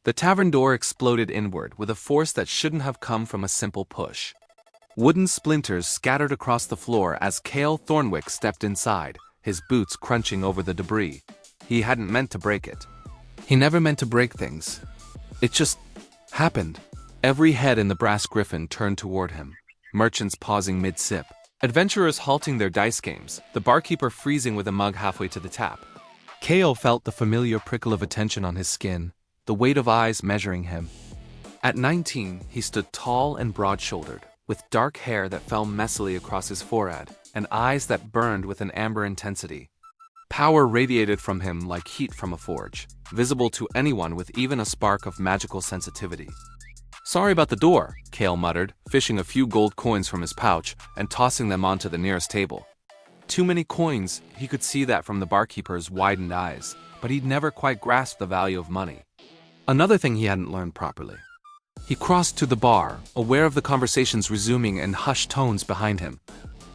The tavern door exploded inward with a force that shouldn't have come from a simple push. Wooden splinters scattered across the floor as Kael Thornwick stepped inside, his boots crunching over the debris. He hadn't meant to break it. He never meant to break things. It just happened. Every head in the brass griffin turned toward him, merchants pausing mid-sip, adventurers halting their dice games, the barkeeper freezing with a mug halfway to the tap. Kael felt the familiar prickle of attention on his skin, the weight of eyes measuring him. At 19, he stood tall and broad-shouldered, with dark hair that fell messily across his forehead, and eyes that burned with an amber intensity. Power radiated from him like heat from a forge, visible to anyone with even a spark of magical sensitivity. "Sorry about the door," Kael muttered, fishing a few gold coins from his pouch and tossing them onto the nearest table. Too many coins, he could see that from the barkeeper's widened eyes, but he'd never quite grasped the value of money. Another thing he hadn't learned properly. He crossed to the bar, aware of the conversations resuming in hushed tones behind him.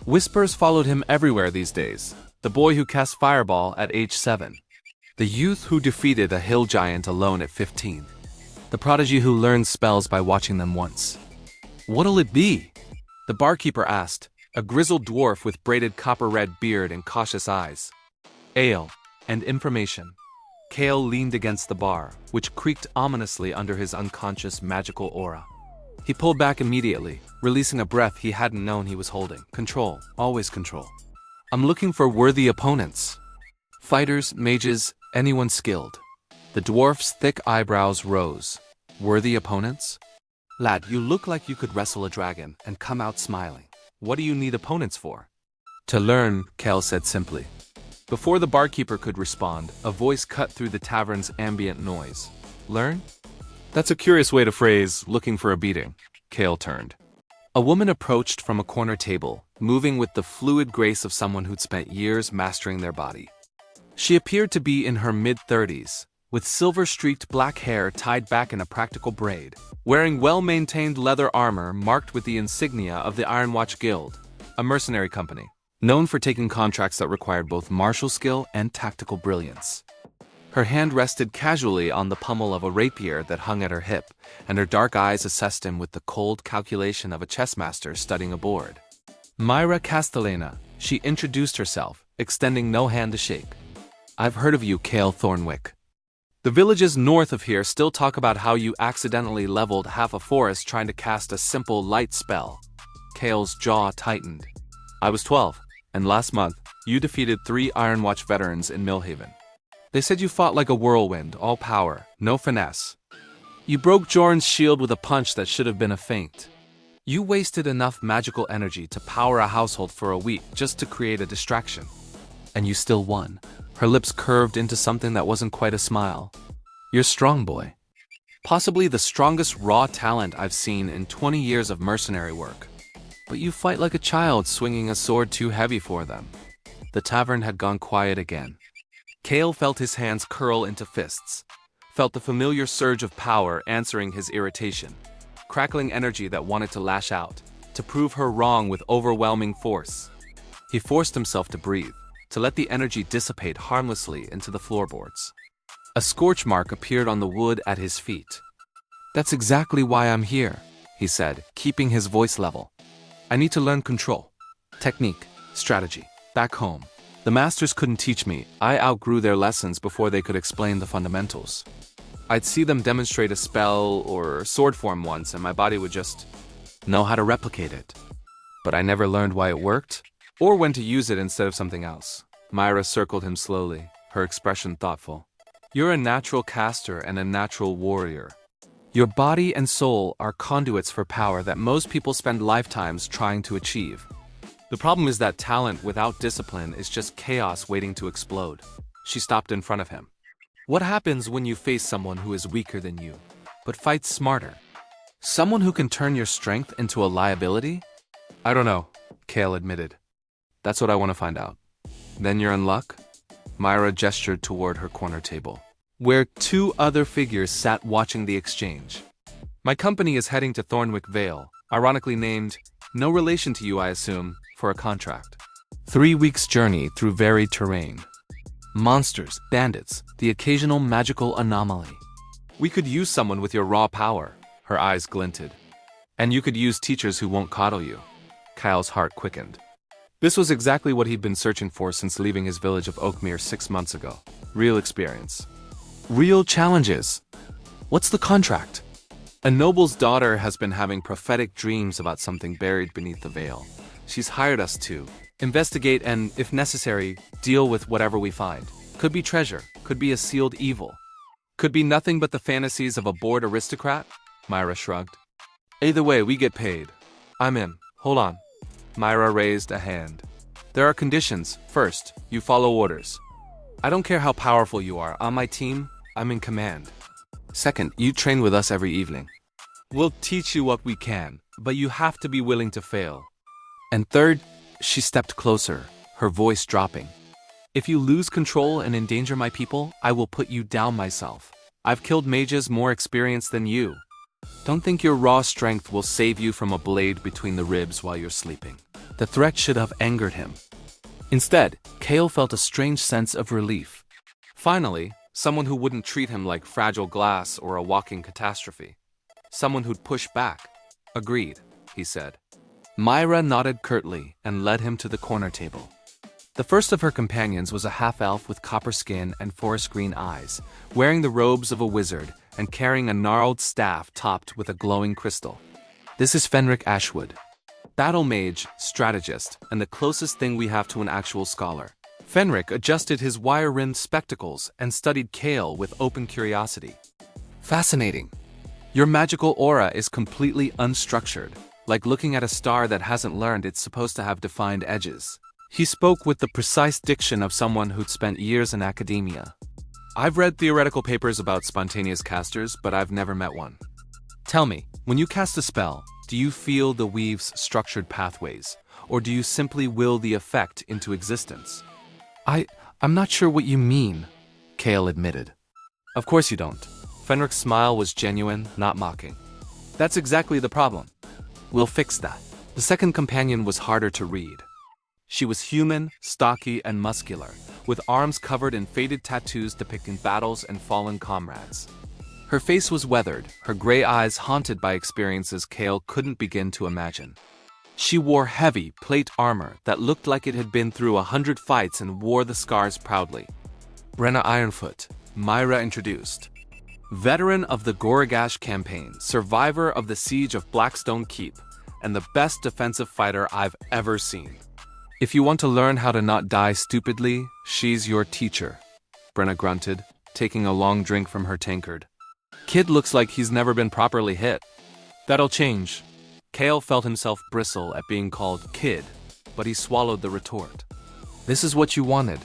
Whispers followed him everywhere these days. The boy who cast fireball at age 7. The youth who defeated a hill giant alone at 15. The prodigy who learned spells by watching them once. "What'll it be?" the barkeeper asked, a grizzled dwarf with braided copper-red beard and cautious eyes. "Ale and information." Kael leaned against the bar, which creaked ominously under his unconscious magical aura. He pulled back immediately, releasing a breath he hadn't known he was holding. Control, always control. "I'm looking for worthy opponents. Fighters, mages, anyone skilled." The dwarf's thick eyebrows rose. "Worthy opponents? Lad, you look like you could wrestle a dragon and come out smiling. What do you need opponents for?" "To learn," Kael said simply. Before the barkeeper could respond, a voice cut through the tavern's ambient noise. "Learn? That's a curious way to phrase looking for a beating." Kael turned. A woman approached from a corner table, moving with the fluid grace of someone who'd spent years mastering their body. She appeared to be in her mid-30s, with silver-streaked black hair tied back in a practical braid, wearing well-maintained leather armor marked with the insignia of the Iron Watch Guild, a mercenary company, known for taking contracts that required both martial skill and tactical brilliance. Her hand rested casually on the pommel of a rapier that hung at her hip, and her dark eyes assessed him with the cold calculation of a chess master studying a board. "Myra Castellana," she introduced herself, extending no hand to shake. "I've heard of you, Kael Thornwick. The villages north of here still talk about how you accidentally leveled half a forest trying to cast a simple light spell." Kael's jaw tightened. "I was 12. And last month, you defeated 3 Iron Watch veterans in Millhaven. They said you fought like a whirlwind, all power, no finesse. You broke Jorn's shield with a punch that should have been a feint. You wasted enough magical energy to power a household for a week just to create a distraction. And you still won." Her lips curved into something that wasn't quite a smile. "You're strong, boy. Possibly the strongest raw talent I've seen in 20 years of mercenary work. But you fight like a child swinging a sword too heavy for them." The tavern had gone quiet again. Kael felt his hands curl into fists, felt the familiar surge of power answering his irritation, crackling energy that wanted to lash out, to prove her wrong with overwhelming force. He forced himself to breathe, to let the energy dissipate harmlessly into the floorboards. A scorch mark appeared on the wood at his feet. "That's exactly why I'm here," he said, keeping his voice level. "I need to learn control, technique, strategy. Back home, the masters couldn't teach me. I outgrew their lessons before they could explain the fundamentals. I'd see them demonstrate a spell or sword form once and my body would just know how to replicate it. But I never learned why it worked, or when to use it instead of something else." Myra circled him slowly, her expression thoughtful. "You're a natural caster and a natural warrior. Your body and soul are conduits for power that most people spend lifetimes trying to achieve. The problem is that talent without discipline is just chaos waiting to explode." She stopped in front of him. "What happens when you face someone who is weaker than you, but fights smarter? Someone who can turn your strength into a liability?" "I don't know," Kael admitted. "That's what I want to find out." "Then you're in luck?" Myra gestured toward her corner table, where 2 other figures sat watching the exchange. "My company is heading to Thornwick Vale, ironically named, no relation to you I assume, for a contract. 3 weeks' journey through varied terrain. Monsters, bandits, the occasional magical anomaly. We could use someone with your raw power. Her eyes glinted. And you could use teachers who won't coddle you. Kael's heart quickened. This was exactly what he'd been searching for since leaving his village of Oakmere 6 months ago. Real experience. Real challenges. What's the contract? A noble's daughter has been having prophetic dreams about something buried beneath the veil. She's hired us to investigate and, if necessary, deal with whatever we find. Could be treasure, could be a sealed evil. Could be nothing but the fantasies of a bored aristocrat? Myra shrugged. Either way, we get paid. I'm in. Hold on. Myra raised a hand. There are conditions. First, you follow orders. I don't care how powerful you are. On my team, I'm in command. Second, you train with us every evening. We'll teach you what we can, but you have to be willing to fail. And third, she stepped closer, her voice dropping. If you lose control and endanger my people, I will put you down myself. I've killed mages more experienced than you. Don't think your raw strength will save you from a blade between the ribs while you're sleeping. The threat should have angered him. Instead, Kael felt a strange sense of relief. Finally, someone who wouldn't treat him like fragile glass or a walking catastrophe. Someone who'd push back. Agreed, he said. Myra nodded curtly and led him to the corner table. The first of her companions was a half-elf with copper skin and forest green eyes, wearing the robes of a wizard and carrying a gnarled staff topped with a glowing crystal. This is Fenric Ashwood. Battle mage, strategist, and the closest thing we have to an actual scholar. Fenric adjusted his wire-rimmed spectacles and studied Kael with open curiosity. Fascinating. Your magical aura is completely unstructured, like looking at a star that hasn't learned it's supposed to have defined edges. He spoke with the precise diction of someone who'd spent years in academia. I've read theoretical papers about spontaneous casters, but I've never met one. Tell me, when you cast a spell, do you feel the weave's structured pathways, or do you simply will the effect into existence? I'm not sure what you mean, Kael admitted. Of course you don't. Fenric's smile was genuine, not mocking. That's exactly the problem. We'll fix that. The second companion was harder to read. She was human, stocky, and muscular, with arms covered in faded tattoos depicting battles and fallen comrades. Her face was weathered, her gray eyes haunted by experiences Kael couldn't begin to imagine. She wore heavy, plate armor that looked like it had been through 100 fights and wore the scars proudly. Brenna Ironfoot, Myra introduced. Veteran of the Goragash campaign, survivor of the siege of Blackstone Keep, and the best defensive fighter I've ever seen. If you want to learn how to not die stupidly, she's your teacher, Brenna grunted, taking a long drink from her tankard. Kid looks like he's never been properly hit. That'll change. Kael felt himself bristle at being called kid, but he swallowed the retort. This is what you wanted.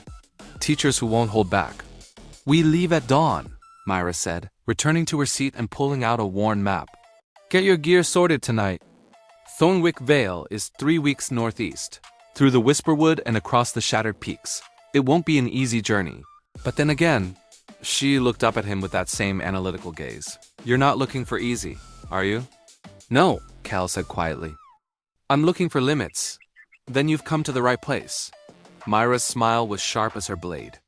Teachers who won't hold back. We leave at dawn, Myra said, returning to her seat and pulling out a worn map. Get your gear sorted tonight. Thornwick Vale is 3 weeks northeast, through the Whisperwood and across the Shattered Peaks. It won't be an easy journey. But then again, she looked up at him with that same analytical gaze. You're not looking for easy, are you? No, Kael said quietly. I'm looking for limits. Then you've come to the right place. Myra's smile was sharp as her blade.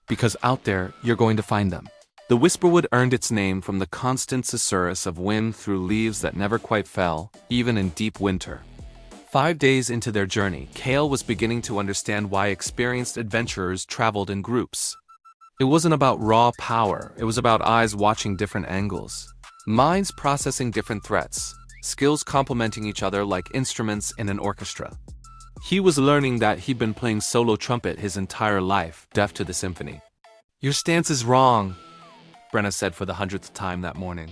Because out there, you're going to find them. The Whisperwood earned its name from the constant susurrus of wind through leaves that never quite fell, even in deep winter. 5 days into their journey, Kael was beginning to understand why experienced adventurers traveled in groups. It wasn't about raw power, it was about eyes watching different angles, minds processing different threats, skills complementing each other like instruments in an orchestra. He was learning that he'd been playing solo trumpet his entire life, deaf to the symphony. Your stance is wrong, Brenna said for the 100th time that morning.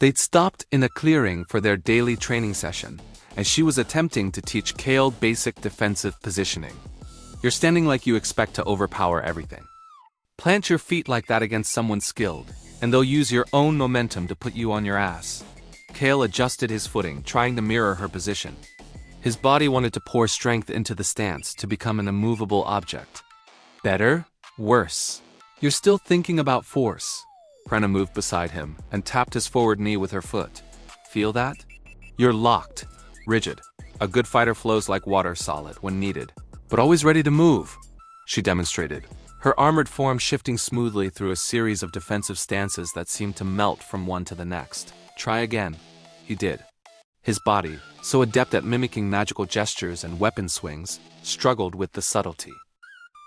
They'd stopped in a clearing for their daily training session, and she was attempting to teach Kael basic defensive positioning. You're standing like you expect to overpower everything. Plant your feet like that against someone skilled, and they'll use your own momentum to put you on your ass. Kael adjusted his footing, trying to mirror her position. His body wanted to pour strength into the stance to become an immovable object. Better? Worse. You're still thinking about force. Brenna moved beside him and tapped his forward knee with her foot. Feel that? You're locked. Rigid. A good fighter flows like water, solid when needed, but always ready to move. She demonstrated, her armored form shifting smoothly through a series of defensive stances that seemed to melt from one to the next. Try again. He did. His body, so adept at mimicking magical gestures and weapon swings, struggled with the subtlety.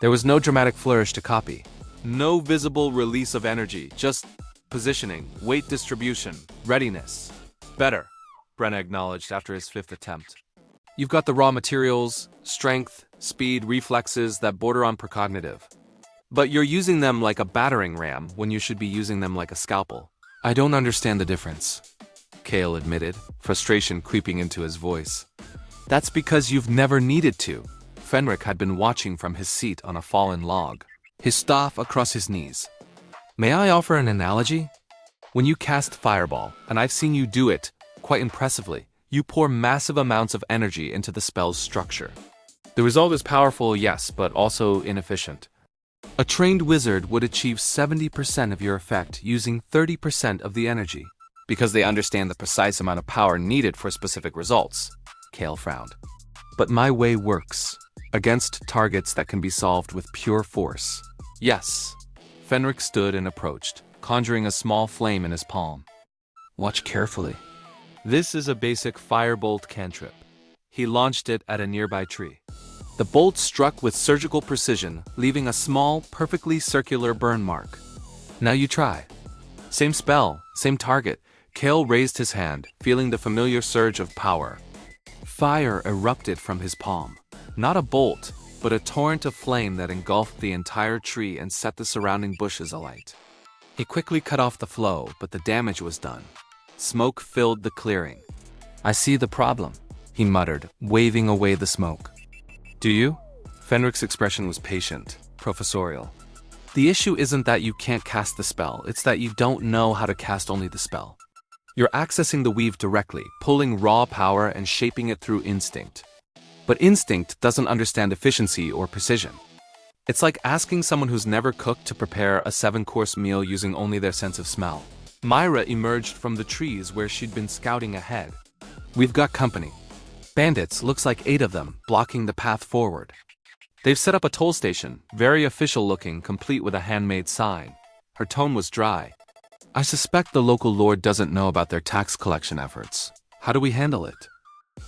There was no dramatic flourish to copy. No visible release of energy, just positioning, weight distribution, readiness. Better, Brenna acknowledged after his 5th attempt. You've got the raw materials, strength, speed, reflexes that border on precognitive. But you're using them like a battering ram when you should be using them like a scalpel. I don't understand the difference, Kael admitted, frustration creeping into his voice. That's because you've never needed to. Fenric had been watching from his seat on a fallen log, his staff across his knees. May I offer an analogy? When you cast Fireball, and I've seen you do it quite impressively, you pour massive amounts of energy into the spell's structure. The result is powerful, yes, but also inefficient. A trained wizard would achieve 70% of your effect using 30% of the energy, because they understand the precise amount of power needed for specific results. Kael frowned. But my way works, against targets that can be solved with pure force. Yes. Fenric stood and approached, conjuring a small flame in his palm. Watch carefully. This is a basic firebolt cantrip. He launched it at a nearby tree. The bolt struck with surgical precision, leaving a small, perfectly circular burn mark. Now you try. Same spell, same target. Kael raised his hand, feeling the familiar surge of power. Fire erupted from his palm. Not a bolt, but a torrent of flame that engulfed the entire tree and set the surrounding bushes alight. He quickly cut off the flow, but the damage was done. Smoke filled the clearing. I see the problem, he muttered, waving away the smoke. Do you? Fenric's expression was patient, professorial. The issue isn't that you can't cast the spell, it's that you don't know how to cast only the spell. You're accessing the weave directly, pulling raw power and shaping it through instinct. But instinct doesn't understand efficiency or precision. It's like asking someone who's never cooked to prepare a 7-course meal using only their sense of smell. Myra emerged from the trees where she'd been scouting ahead. We've got company. Bandits, looks like 8 of them, blocking the path forward. They've set up a toll station, very official looking, complete with a handmade sign. Her tone was dry. I suspect the local lord doesn't know about their tax collection efforts. How do we handle it?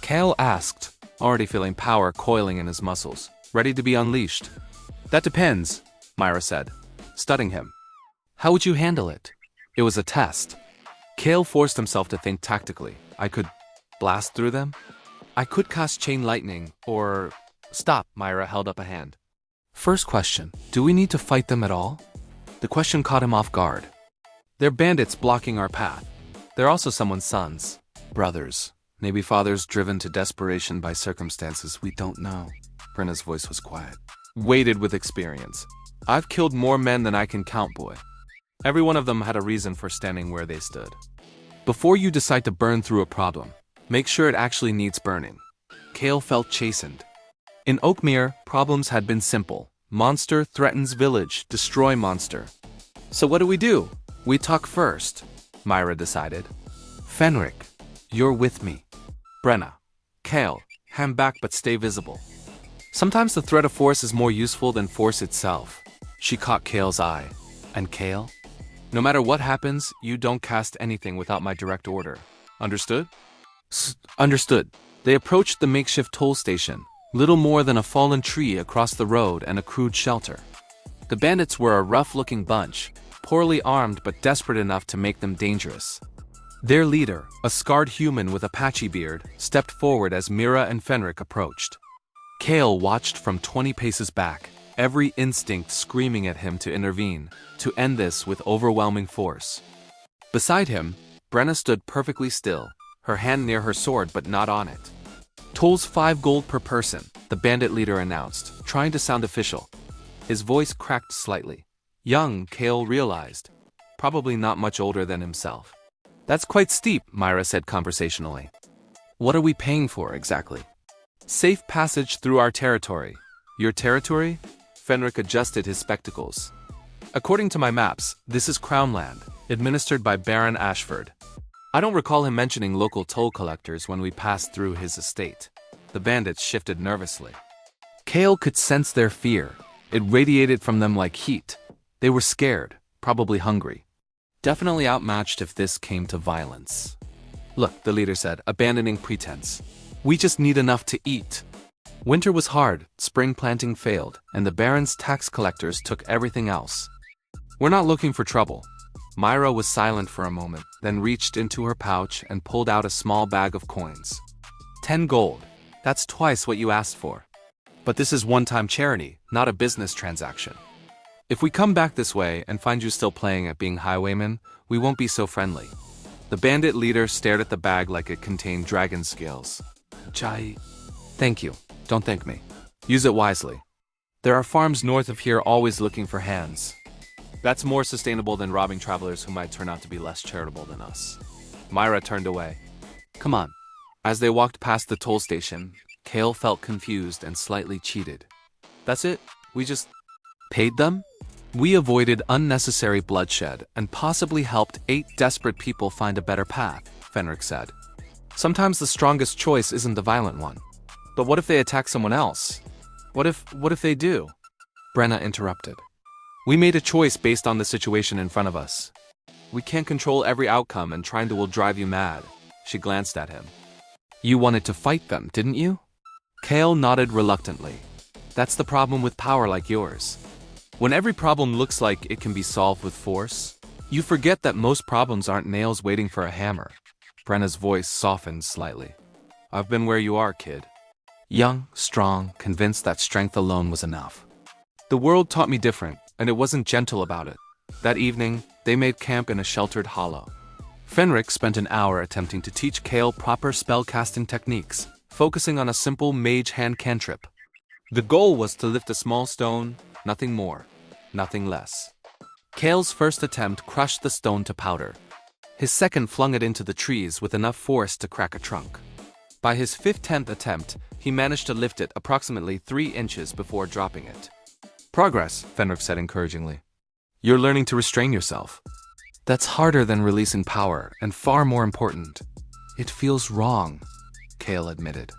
Kael asked, already feeling power coiling in his muscles, ready to be unleashed. That depends, Myra said, studying him. How would you handle it? It was a test. Kael forced himself to think tactically. I could blast through them? I could cast chain lightning, or... Stop, Myra held up a hand. First question, do we need to fight them at all? The question caught him off guard. They're bandits blocking our path. They're also someone's sons, brothers, maybe fathers driven to desperation by circumstances we don't know. Brenna's voice was quiet. Weighted with experience. I've killed more men than I can count, boy. Every one of them had a reason for standing where they stood. Before you decide to burn through a problem, make sure it actually needs burning. Kael felt chastened. In Oakmere, problems had been simple. Monster threatens village, destroy monster. So what do? We talk first, Myra decided. Fenric, you're with me. Brenna, Kael, hand back but stay visible. Sometimes the threat of force is more useful than force itself. She caught Kael's eye. And Kael? No matter what happens, you don't cast anything without my direct order. Understood? Understood. They approached the makeshift toll station, little more than a fallen tree across the road and a crude shelter. The bandits were a rough-looking bunch, poorly armed but desperate enough to make them dangerous. Their leader, a scarred human with a patchy beard, stepped forward as Mira and Fenric approached. Kael watched from 20 paces back, every instinct screaming at him to intervene, to end this with overwhelming force. Beside him, Brenna stood perfectly still, her hand near her sword but not on it. Toll's 5 gold per person, the bandit leader announced, trying to sound official. His voice cracked slightly. Young, Kael realized. Probably not much older than himself. That's quite steep, Myra said conversationally. What are we paying for, exactly? Safe passage through our territory. Your territory? Fenric adjusted his spectacles. According to my maps, this is Crown Land, administered by Baron Ashford. I don't recall him mentioning local toll collectors when we passed through his estate. The bandits shifted nervously. Kael could sense their fear. It radiated from them like heat. They were scared, probably hungry. Definitely outmatched if this came to violence. Look, the leader said, abandoning pretense. We just need enough to eat. Winter was hard, spring planting failed, and the Baron's tax collectors took everything else. We're not looking for trouble. Myra was silent for a moment, then reached into her pouch and pulled out a small bag of coins. 10 gold. That's twice what you asked for. But this is one-time charity, not a business transaction. If we come back this way and find you still playing at being highwayman, we won't be so friendly. The bandit leader stared at the bag like it contained dragon scales. Jai. Thank you. Don't thank me. Use it wisely. There are farms north of here always looking for hands. That's more sustainable than robbing travelers who might turn out to be less charitable than us. Myra turned away. Come on. As they walked past the toll station, Kael felt confused and slightly cheated. That's it? We just paid them? We avoided unnecessary bloodshed and possibly helped 8 desperate people find a better path, Fenric said. Sometimes the strongest choice isn't the violent one. But what if they attack someone else? What if they do? Brenna interrupted. We made a choice based on the situation in front of us. We can't control every outcome and trying to will drive you mad. She glanced at him. You wanted to fight them, didn't you? Kael nodded reluctantly. That's the problem with power like yours. When every problem looks like it can be solved with force, you forget that most problems aren't nails waiting for a hammer. Brenna's voice softened slightly. I've been where you are, kid. Young, strong, convinced that strength alone was enough. The world taught me different, and it wasn't gentle about it. That evening, they made camp in a sheltered hollow. Fenric spent an hour attempting to teach Kael proper spellcasting techniques, focusing on a simple mage hand cantrip. The goal was to lift a small stone, nothing more, nothing less. Kael's first attempt crushed the stone to powder. His second flung it into the trees with enough force to crack a trunk. By his 10th attempt, he managed to lift it approximately 3 inches before dropping it. Progress, Fenric said encouragingly. You're learning to restrain yourself. That's harder than releasing power, and far more important. It feels wrong, Kael admitted.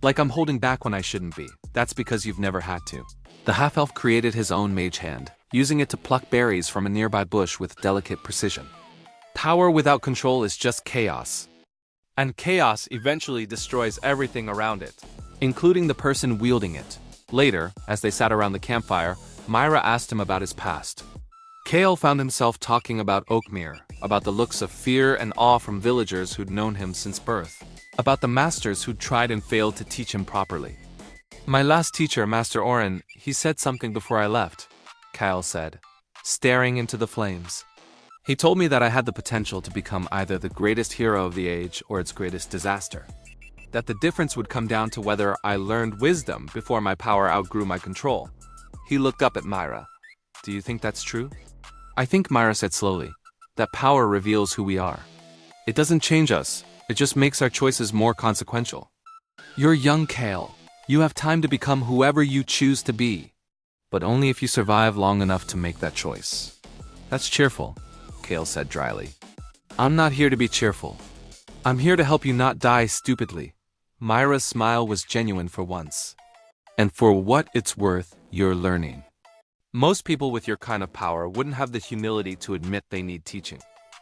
Like I'm holding back when I shouldn't be. That's because you've never had to. The half-elf created his own mage hand, using it to pluck berries from a nearby bush with delicate precision. Power without control is just chaos. And chaos eventually destroys everything around it, including the person wielding it. Later, as they sat around the campfire, Myra asked him about his past. Kael found himself talking about Oakmere, about the looks of fear and awe from villagers who'd known him since birth, about the masters who'd tried and failed to teach him properly. My last teacher, Master Oren, he said something before I left, Kael said, staring into the flames. He told me that I had the potential to become either the greatest hero of the age or its greatest disaster. That the difference would come down to whether I learned wisdom before my power outgrew my control. He looked up at Myra. Do you think that's true? I think, Myra said slowly, that power reveals who we are. It doesn't change us, it just makes our choices more consequential. You're young, Kael. You have time to become whoever you choose to be. But only if you survive long enough to make that choice. That's cheerful, Kael said dryly. I'm not here to be cheerful. I'm here to help you not die stupidly. Myra's smile was genuine for once. And for what it's worth, you're learning. Most people with your kind of power wouldn't have the humility to admit they need teaching.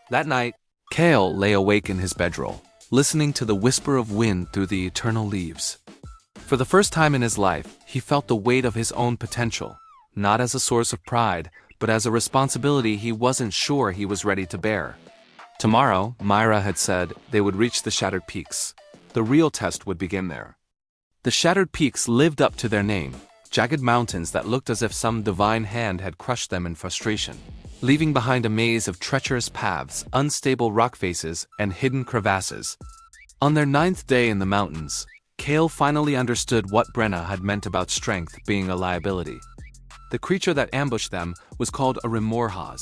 That night, Kael lay awake in his bedroll, listening to the whisper of wind through the eternal leaves. For the first time in his life, he felt the weight of his own potential, not as a source of pride, but as a responsibility he wasn't sure he was ready to bear. Tomorrow, Myra had said, they would reach the Shattered Peaks. The real test would begin there. The Shattered Peaks lived up to their name, jagged mountains that looked as if some divine hand had crushed them in frustration, leaving behind a maze of treacherous paths, unstable rock faces, and hidden crevasses. On their 9th day in the mountains, Kael finally understood what Brenna had meant about strength being a liability. The creature that ambushed them was called a Remorhaz,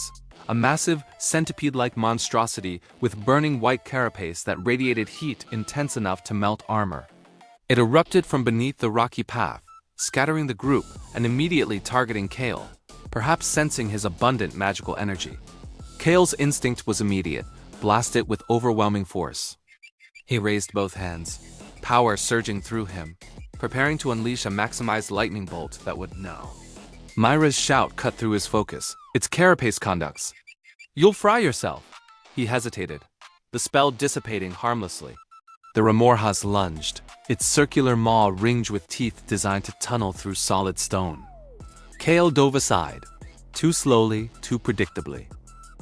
a massive, centipede-like monstrosity with burning white carapace that radiated heat intense enough to melt armor. It erupted from beneath the rocky path, scattering the group and immediately targeting Kael, perhaps sensing his abundant magical energy. Kael's instinct was immediate, blast it with overwhelming force. He raised both hands, power surging through him, preparing to unleash a maximized lightning bolt that would Myra's shout cut through his focus. It's carapace conducts. You'll fry yourself. He hesitated, the spell dissipating harmlessly. The Remorhas lunged, its circular maw ringed with teeth designed to tunnel through solid stone. Kael dove aside, too slowly, too predictably.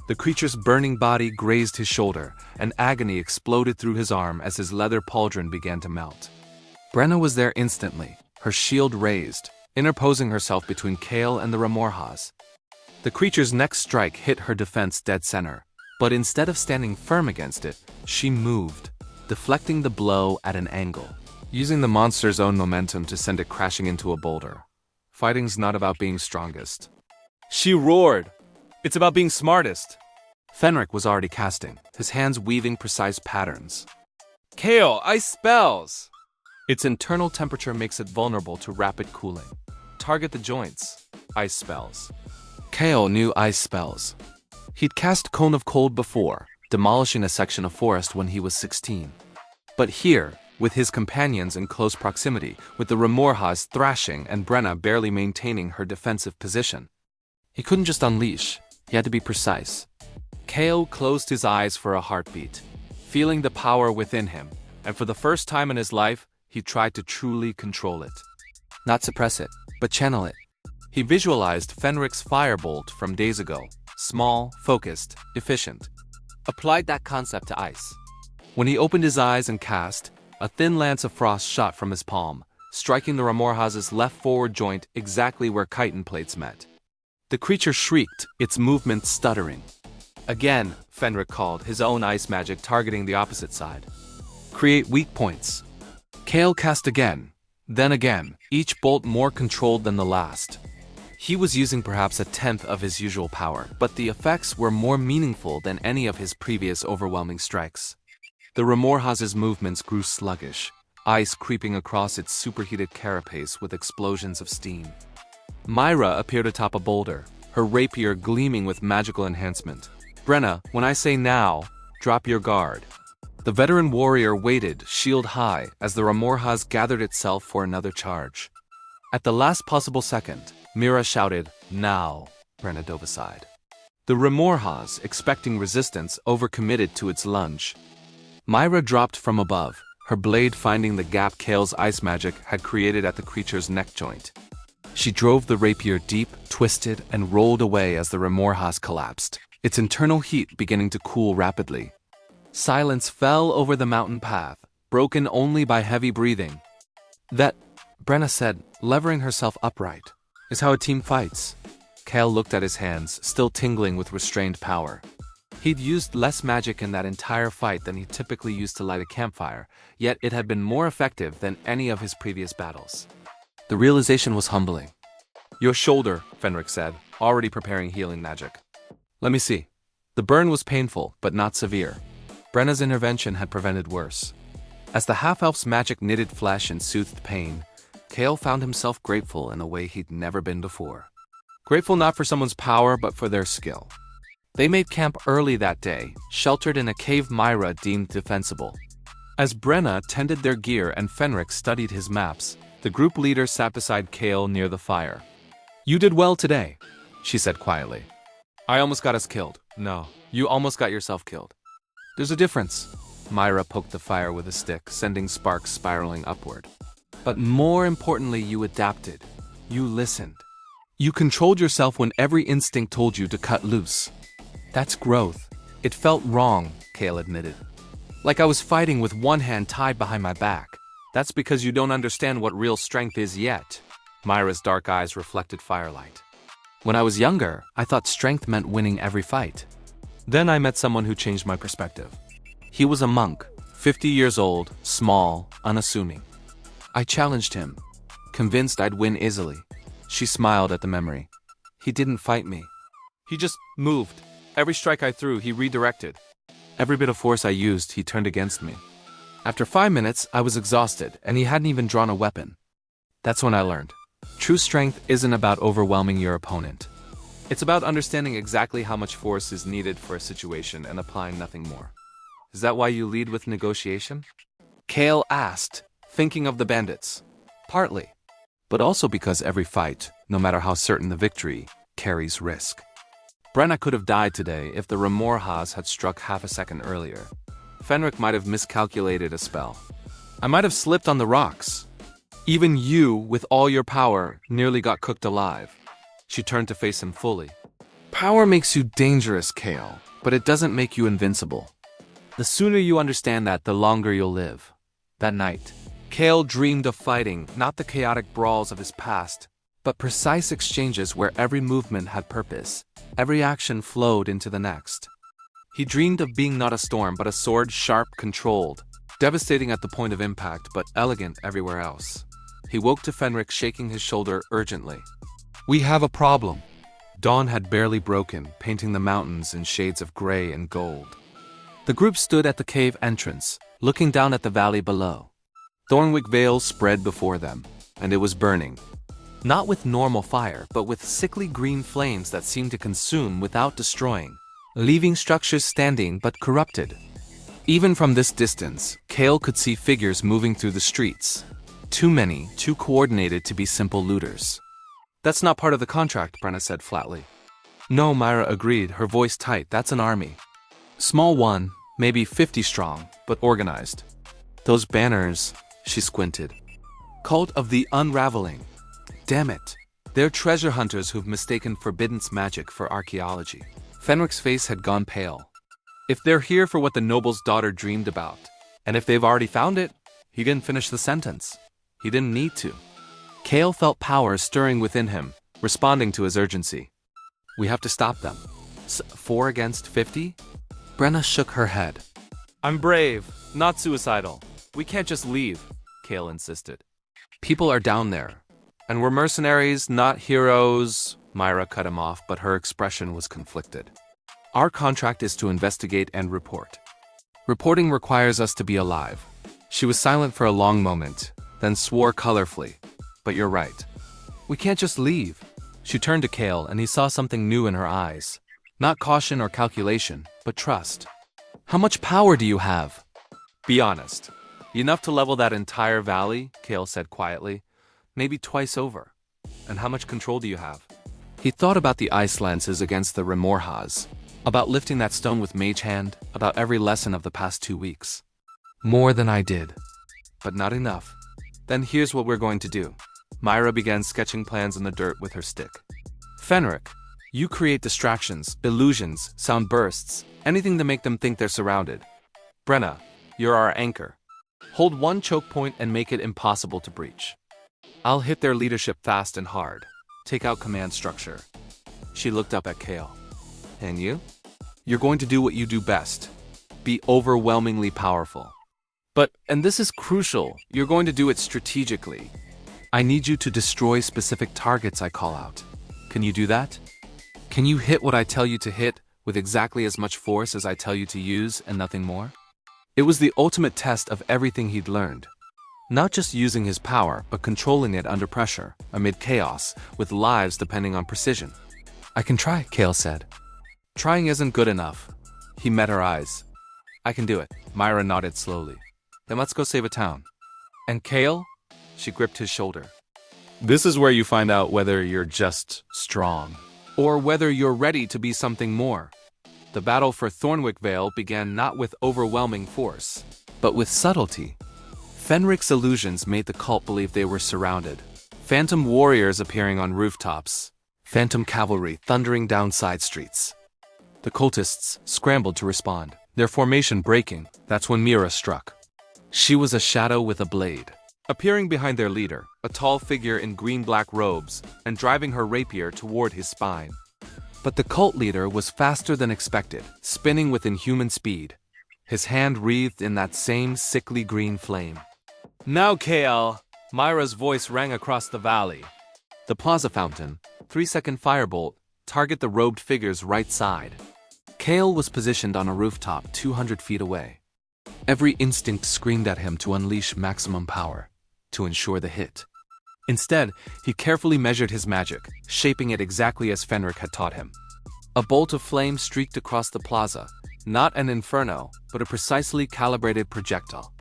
The creature's burning body grazed his shoulder, and agony exploded through his arm as his leather pauldron began to melt. Brenna was there instantly, her shield raised, interposing herself between Kael and the Remorhas. The creature's next strike hit her defense dead center, but instead of standing firm against it, she moved, deflecting the blow at an angle, using the monster's own momentum to send it crashing into a boulder. Fighting's not about being strongest. She roared. It's about being smartest. Fenric was already casting, his hands weaving precise patterns. Kael, ice spells! Its internal temperature makes it vulnerable to rapid cooling. Target the joints. Ice spells. Kael knew ice spells. He'd cast Cone of Cold before, demolishing a section of forest when he was 16. But here, with his companions in close proximity, with the Remorhas thrashing and Brenna barely maintaining her defensive position, he couldn't just unleash, he had to be precise. Kael closed his eyes for a heartbeat, feeling the power within him, and for the first time in his life, he tried to truly control it. Not suppress it, but channel it. He visualized Fenric's firebolt from days ago, small, focused, efficient. Applied that concept to ice. When he opened his eyes and cast, a thin lance of frost shot from his palm, striking the Remorhas' left forward joint exactly where chitin plates met. The creature shrieked, its movement stuttering. Again, Fenric called, his own ice magic targeting the opposite side. Create weak points. Kael cast again, then again, each bolt more controlled than the last. He was using perhaps a tenth of his usual power, but the effects were more meaningful than any of his previous overwhelming strikes. The Remorhas' movements grew sluggish, ice creeping across its superheated carapace with explosions of steam. Myra appeared atop a boulder, her rapier gleaming with magical enhancement. Brenna, when I say now, drop your guard. The veteran warrior waited, shield high, as the Remorhas gathered itself for another charge. At the last possible second, Mira shouted, now. Brenna dove aside. The Remorhas, expecting resistance, overcommitted to its lunge. Myra dropped from above, her blade finding the gap Kael's ice magic had created at the creature's neck joint. She drove the rapier deep, twisted, and rolled away as the Remorhas collapsed, its internal heat beginning to cool rapidly. Silence fell over the mountain path, broken only by heavy breathing. That, Brenna said, levering herself upright, is how a team fights. Kael looked at his hands, still tingling with restrained power. He'd used less magic in that entire fight than he typically used to light a campfire, yet it had been more effective than any of his previous battles. The realization was humbling. Your shoulder, Fenric said, already preparing healing magic. Let me see. The burn was painful, but not severe. Brenna's intervention had prevented worse. As the half-elf's magic knitted flesh and soothed pain, Kael found himself grateful in a way he'd never been before. Grateful not for someone's power, but for their skill. They made camp early that day, sheltered in a cave Myra deemed defensible. As Brenna tended their gear and Fenric studied his maps, the group leader sat beside Kael near the fire. You did well today, she said quietly. I almost got us killed. No, you almost got yourself killed. There's a difference. Myra poked the fire with a stick, sending sparks spiraling upward. But more importantly, you adapted. You listened. You controlled yourself when every instinct told you to cut loose. That's growth. It felt wrong, Kael admitted. Like I was fighting with one hand tied behind my back. That's because you don't understand what real strength is yet. Myra's dark eyes reflected firelight. When I was younger, I thought strength meant winning every fight. Then I met someone who changed my perspective. He was a monk, 50 years old, small, unassuming. I challenged him, convinced I'd win easily. She smiled at the memory. He didn't fight me. He just moved. Every strike I threw, he redirected. Every bit of force I used, he turned against me. After 5 minutes, I was exhausted, and he hadn't even drawn a weapon. That's when I learned. True strength isn't about overwhelming your opponent. It's about understanding exactly how much force is needed for a situation and applying nothing more. Is that why you lead with negotiation? Kael asked, thinking of the bandits. Partly. But also because every fight, no matter how certain the victory, carries risk. Brenna could have died today if the Remorhas had struck half a second earlier. Fenric might have miscalculated a spell. I might have slipped on the rocks. Even you, with all your power, nearly got cooked alive. She turned to face him fully. Power makes you dangerous, Kael, but it doesn't make you invincible. The sooner you understand that, the longer you'll live. That night, Kael dreamed of fighting, not the chaotic brawls of his past, but precise exchanges where every movement had purpose, every action flowed into the next. He dreamed of being not a storm, but a sword sharp, controlled, devastating at the point of impact, but elegant everywhere else. He woke to Fenric shaking his shoulder urgently. We have a problem. Dawn had barely broken, painting the mountains in shades of gray and gold. The group stood at the cave entrance, looking down at the valley below. Thornwick Vale spread before them, and it was burning. Not with normal fire, but with sickly green flames that seemed to consume without destroying, leaving structures standing but corrupted. Even from this distance, Kael could see figures moving through the streets. Too many, too coordinated to be simple looters. That's not part of the contract, Brenna said flatly. No, Myra agreed, her voice tight, that's an army. Small one, maybe 50 strong, but organized. Those banners, she squinted. Cult of the Unraveling. Damn it. They're treasure hunters who've mistaken Forbidden's magic for archaeology. Fenric's face had gone pale. If they're here for what the noble's daughter dreamed about, and if they've already found it, he didn't finish the sentence. He didn't need to. Kael felt power stirring within him, responding to his urgency. We have to stop them. 4 against 50? Brenna shook her head. I'm brave, not suicidal. We can't just leave, Kael insisted. People are down there. And we're mercenaries, not heroes. Myra cut him off, but her expression was conflicted. Our contract is to investigate and report. Reporting requires us to be alive. She was silent for a long moment, then swore colorfully. But you're right. We can't just leave. She turned to Kael, and he saw something new in her eyes. Not caution or calculation, but trust. How much power do you have? Be honest. Enough to level that entire valley, Kael said quietly. Maybe twice over. And how much control do you have? He thought about the ice lances against the Remorhas, about lifting that stone with mage hand, about every lesson of the past 2 weeks. More than I did. But not enough. Then here's what we're going to do. Myra began sketching plans in the dirt with her stick. Fenric, you create distractions, illusions, sound bursts, anything to make them think they're surrounded. Brenna, you're our anchor. Hold one choke point and make it impossible to breach. I'll hit their leadership fast and hard. Take out command structure. She looked up at Kael. And you? You're going to do what you do best. Be overwhelmingly powerful. But, and this is crucial, you're going to do it strategically. I need you to destroy specific targets I call out. Can you do that? Can you hit what I tell you to hit with exactly as much force as I tell you to use and nothing more? It was the ultimate test of everything he'd learned. Not just using his power, but controlling it under pressure, amid chaos, with lives depending on precision. I can try, Kael said. Trying isn't good enough. He met her eyes. I can do it. Myra nodded slowly. Then let's go save a town. And Kael? She gripped his shoulder. This is where you find out whether you're just strong, or whether you're ready to be something more. The battle for Thornwick Vale began not with overwhelming force, but with subtlety. Fenric's illusions made the cult believe they were surrounded. Phantom warriors appearing on rooftops, phantom cavalry thundering down side streets. The cultists scrambled to respond, their formation breaking. That's when Mira struck. She was a shadow with a blade. Appearing behind their leader, a tall figure in green-black robes, and driving her rapier toward his spine. But the cult leader was faster than expected, spinning with inhuman speed, his hand wreathed in that same sickly green flame. Now, Kael! Myra's voice rang across the valley. The plaza fountain, 3-second firebolt, target the robed figure's right side. Kael was positioned on a rooftop 200 feet away. Every instinct screamed at him to unleash maximum power, to ensure the hit. Instead, he carefully measured his magic, shaping it exactly as Fenric had taught him. A bolt of flame streaked across the plaza, not an inferno, but a precisely calibrated projectile.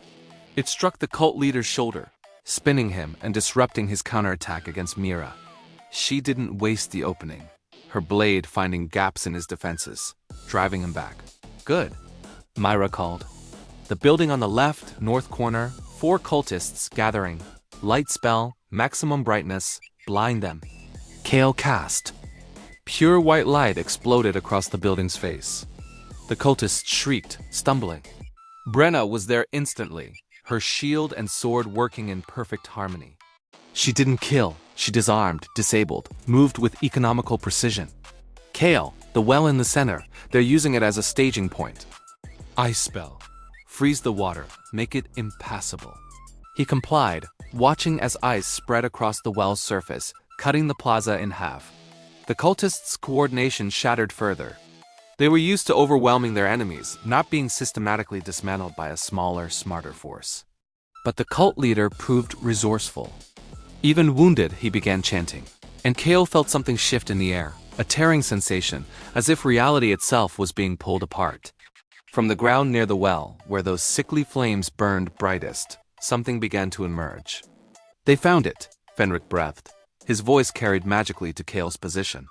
It struck the cult leader's shoulder, spinning him and disrupting his counterattack against Mira. She didn't waste the opening, her blade finding gaps in his defenses, driving him back. Good, Myra called. The building on the left, north corner, 4 cultists gathering. Light spell, maximum brightness, blind them. Kael cast. Pure white light exploded across the building's face. The cultists shrieked, stumbling. Brenna was there instantly, her shield and sword working in perfect harmony. She didn't kill, she disarmed, disabled, moved with economical precision. Kael, the well in the center, they're using it as a staging point. Ice spell. Freeze the water, make it impassable. He complied, watching as ice spread across the well's surface, cutting the plaza in half. The cultists' coordination shattered further. They were used to overwhelming their enemies, not being systematically dismantled by a smaller, smarter force. But the cult leader proved resourceful. Even wounded, he began chanting. And Kael felt something shift in the air, a tearing sensation, as if reality itself was being pulled apart. From the ground near the well, where those sickly flames burned brightest, something began to emerge. They found it, Fenric breathed. His voice carried magically to Kael's position.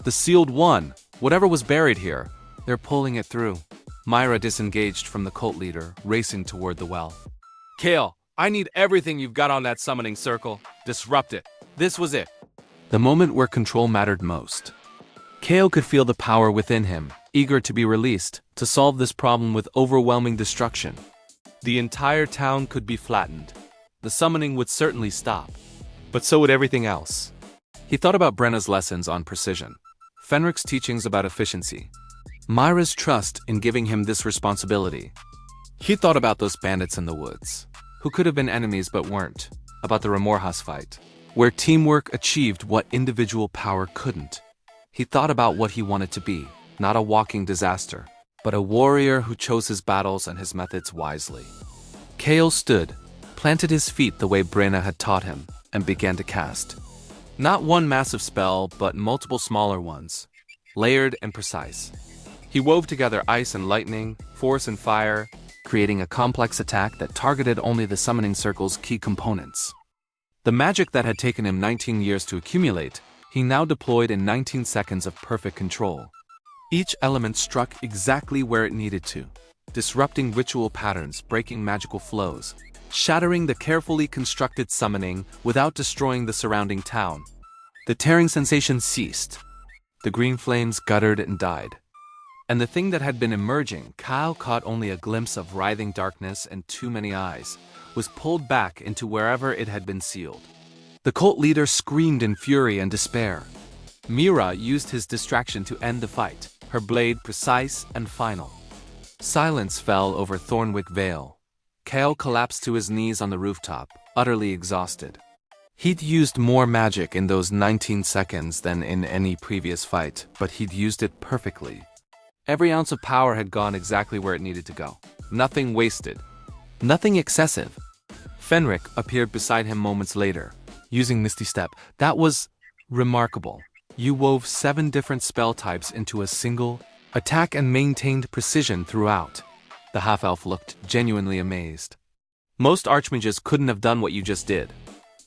The sealed one, whatever was buried here, they're pulling it through. Myra disengaged from the cult leader, racing toward the well. Kael, I need everything you've got on that summoning circle. Disrupt it. This was it. The moment where control mattered most. Kael could feel the power within him, eager to be released, to solve this problem with overwhelming destruction. The entire town could be flattened. The summoning would certainly stop. But so would everything else. He thought about Brenna's lessons on precision, Fenric's teachings about efficiency, Myra's trust in giving him this responsibility. He thought about those bandits in the woods, who could have been enemies but weren't, about the Remorhas fight, where teamwork achieved what individual power couldn't. He thought about what he wanted to be, not a walking disaster, but a warrior who chose his battles and his methods wisely. Kael stood, planted his feet the way Brenna had taught him, and began to cast. Not one massive spell, but multiple smaller ones, layered and precise. He wove together ice and lightning, force and fire, creating a complex attack that targeted only the summoning circle's key components. The magic that had taken him 19 years to accumulate, he now deployed in 19 seconds of perfect control. Each element struck exactly where it needed to, disrupting ritual patterns, breaking magical flows, shattering the carefully constructed summoning without destroying the surrounding town. The tearing sensation ceased. The green flames guttered and died. And the thing that had been emerging, Kael caught only a glimpse of writhing darkness and too many eyes, was pulled back into wherever it had been sealed. The cult leader screamed in fury and despair. Myra used his distraction to end the fight, her blade precise and final. Silence fell over Thornwick Vale. Kael collapsed to his knees on the rooftop, utterly exhausted. He'd used more magic in those 19 seconds than in any previous fight, but he'd used it perfectly. Every ounce of power had gone exactly where it needed to go. Nothing wasted. Nothing excessive. Fenric appeared beside him moments later, using Misty Step. That was remarkable. You wove 7 different spell types into a single attack and maintained precision throughout. The half-elf looked genuinely amazed. Most archmages couldn't have done what you just did.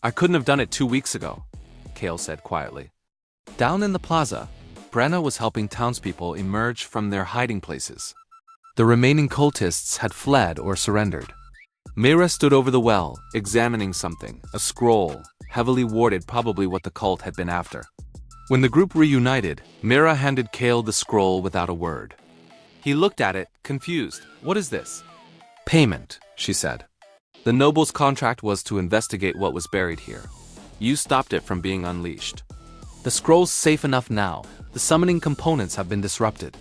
I couldn't have done it 2 weeks ago, Kael said quietly. Down in the plaza, Brenna was helping townspeople emerge from their hiding places. The remaining cultists had fled or surrendered. Myra stood over the well, examining something, a scroll, heavily warded, probably what the cult had been after. When the group reunited, Myra handed Kael the scroll without a word. He looked at it, confused. What is this? Payment, she said. The noble's contract was to investigate what was buried here. You stopped it from being unleashed. The scroll's safe enough now. The summoning components have been disrupted.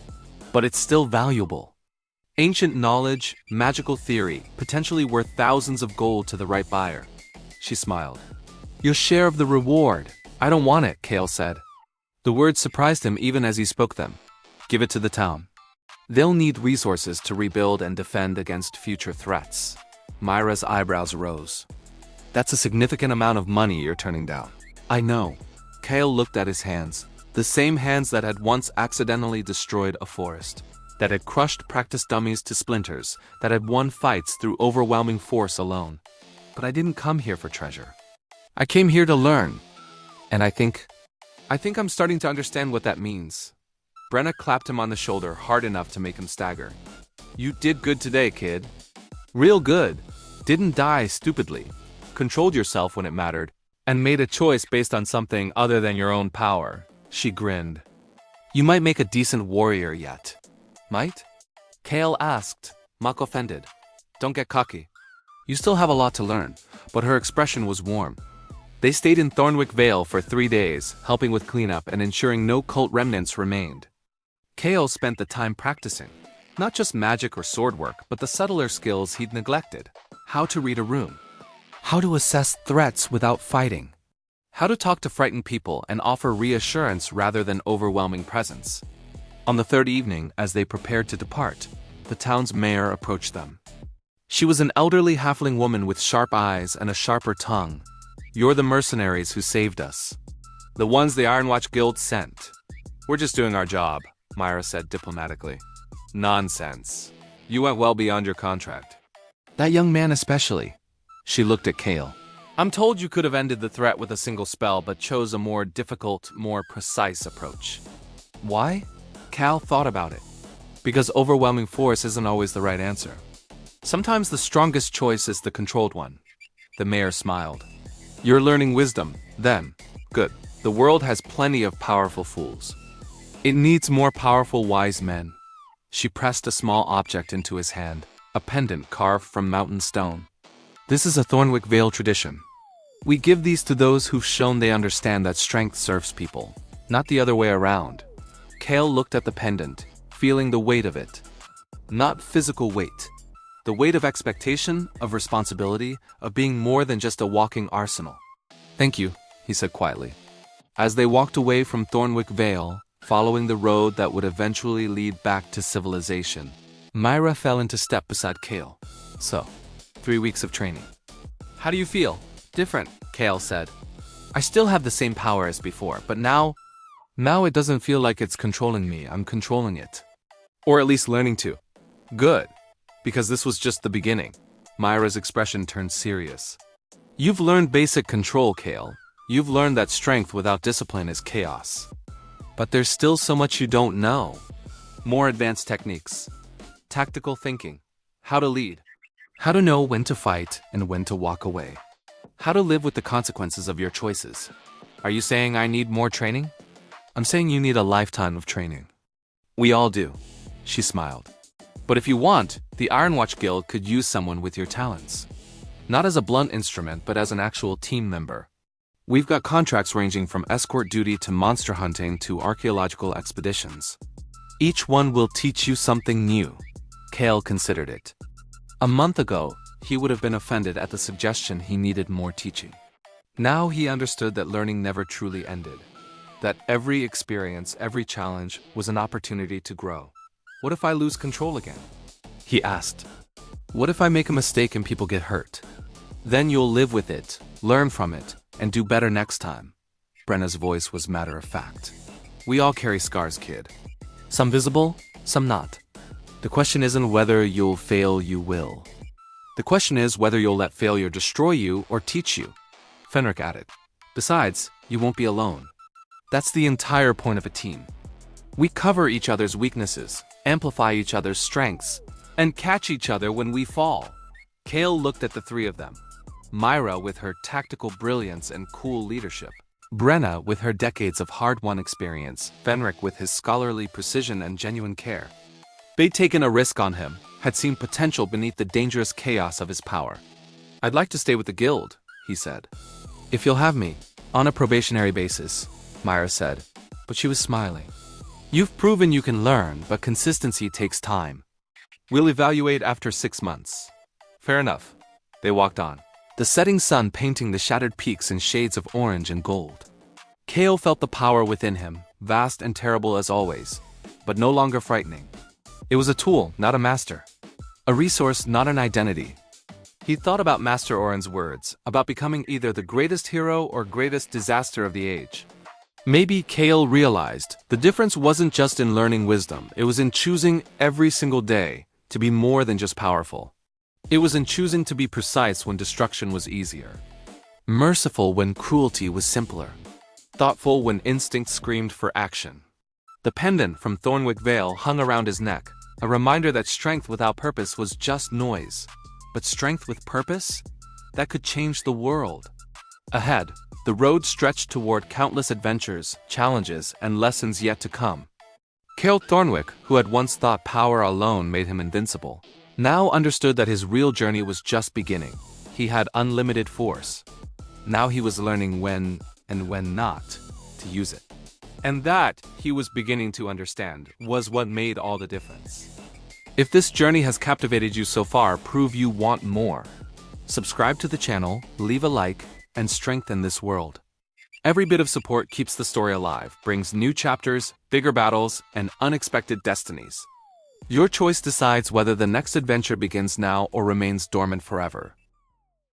But it's still valuable. Ancient knowledge, magical theory, potentially worth thousands of gold to the right buyer. She smiled. Your share of the reward. I don't want it, Kael said. The words surprised him even as he spoke them. Give it to the town. They'll need resources to rebuild and defend against future threats. Myra's eyebrows rose. That's a significant amount of money you're turning down. I know. Kael looked at his hands, the same hands that had once accidentally destroyed a forest, that had crushed practice dummies to splinters, that had won fights through overwhelming force alone. But I didn't come here for treasure. I came here to learn. And I think I think I'm starting to understand what that means. Brenna clapped him on the shoulder hard enough to make him stagger. You did good today, kid. Real good. Didn't die stupidly. Controlled yourself when it mattered, and made a choice based on something other than your own power. She grinned. You might make a decent warrior yet. Might? Kael asked, mock offended. Don't get cocky. You still have a lot to learn, but her expression was warm. They stayed in Thornwick Vale for 3 days, helping with cleanup and ensuring no cult remnants remained. Kael spent the time practicing, not just magic or sword work, but the subtler skills he'd neglected. How to read a room. How to assess threats without fighting. How to talk to frightened people and offer reassurance rather than overwhelming presence. On the third evening, as they prepared to depart, the town's mayor approached them. She was an elderly halfling woman with sharp eyes and a sharper tongue. You're the mercenaries who saved us. The ones the Ironwatch Guild sent. We're just doing our job, Myra said diplomatically. Nonsense. You went well beyond your contract. That young man especially. She looked at Kael. I'm told you could have ended the threat with a single spell, but chose a more difficult, more precise approach. Why? Kael thought about it. Because overwhelming force isn't always the right answer. Sometimes the strongest choice is the controlled one. The mayor smiled. You're learning wisdom, then. Good. The world has plenty of powerful fools. It needs more powerful wise men. She pressed a small object into his hand, a pendant carved from mountain stone. This is a Thornwick Vale tradition. We give these to those who've shown they understand that strength serves people, not the other way around. Kael looked at the pendant, feeling the weight of it. Not physical weight. The weight of expectation, of responsibility, of being more than just a walking arsenal. Thank you, he said quietly. As they walked away from Thornwick Vale, following the road that would eventually lead back to civilization, Myra fell into step beside Kael. So, 3 weeks of training. How do you feel? Different, Kael said. I still have the same power as before, but now it doesn't feel like it's controlling me, I'm controlling it. Or at least learning to. Good. Because this was just the beginning. Myra's expression turned serious. You've learned basic control, Kael. You've learned that strength without discipline is chaos. But there's still so much you don't know. More advanced techniques. Tactical thinking. How to lead. How to know when to fight and when to walk away. How to live with the consequences of your choices. Are you saying I need more training? I'm saying you need a lifetime of training. We all do. She smiled. But if you want, the Ironwatch Guild could use someone with your talents. Not as a blunt instrument, but as an actual team member. We've got contracts ranging from escort duty to monster hunting to archaeological expeditions. Each one will teach you something new. Kael considered it. A month ago, he would have been offended at the suggestion he needed more teaching. Now he understood that learning never truly ended. That every experience, every challenge, was an opportunity to grow. What if I lose control again? He asked. What if I make a mistake and people get hurt? Then you'll live with it, learn from it, and do better next time. Brenna's voice was matter of fact. We all carry scars, kid. Some visible, some not. The question isn't whether you'll fail, you will. The question is whether you'll let failure destroy you or teach you. Fenric added. Besides, you won't be alone. That's the entire point of a team. We cover each other's weaknesses, amplify each other's strengths, and catch each other when we fall. Kael looked at the three of them. Myra with her tactical brilliance and cool leadership. Brenna with her decades of hard-won experience. Fenric with his scholarly precision and genuine care. They'd taken a risk on him, had seen potential beneath the dangerous chaos of his power. I'd like to stay with the guild, he said. If you'll have me, on a probationary basis, Myra said, but she was smiling. You've proven you can learn, but consistency takes time. We'll evaluate after 6 months. Fair enough. They walked on. The setting sun painting the shattered peaks in shades of orange and gold. Kael felt the power within him, vast and terrible as always, but no longer frightening. It was a tool, not a master. A resource, not an identity. He thought about Master Oren's words, about becoming either the greatest hero or greatest disaster of the age. Maybe Kael realized the difference wasn't just in learning wisdom, it was in choosing every single day to be more than just powerful. It was in choosing to be precise when destruction was easier. Merciful when cruelty was simpler. thoughtful when instinct screamed for action. The pendant from Thornwick Vale hung around his neck, a reminder that strength without purpose was just noise. But strength with purpose? That could change the world. Ahead, the road stretched toward countless adventures, challenges, and lessons yet to come. Kael Thornwick, who had once thought power alone made him invincible, now understood that his real journey was just beginning. He had unlimited force. Now he was learning when and when not to use it. And that, he was beginning to understand, was what made all the difference. If this journey has captivated you so far, prove you want more. Subscribe to the channel, leave a like, and strengthen this world. Every bit of support keeps the story alive, brings new chapters, bigger battles, and unexpected destinies. Your choice decides whether the next adventure begins now or remains dormant forever.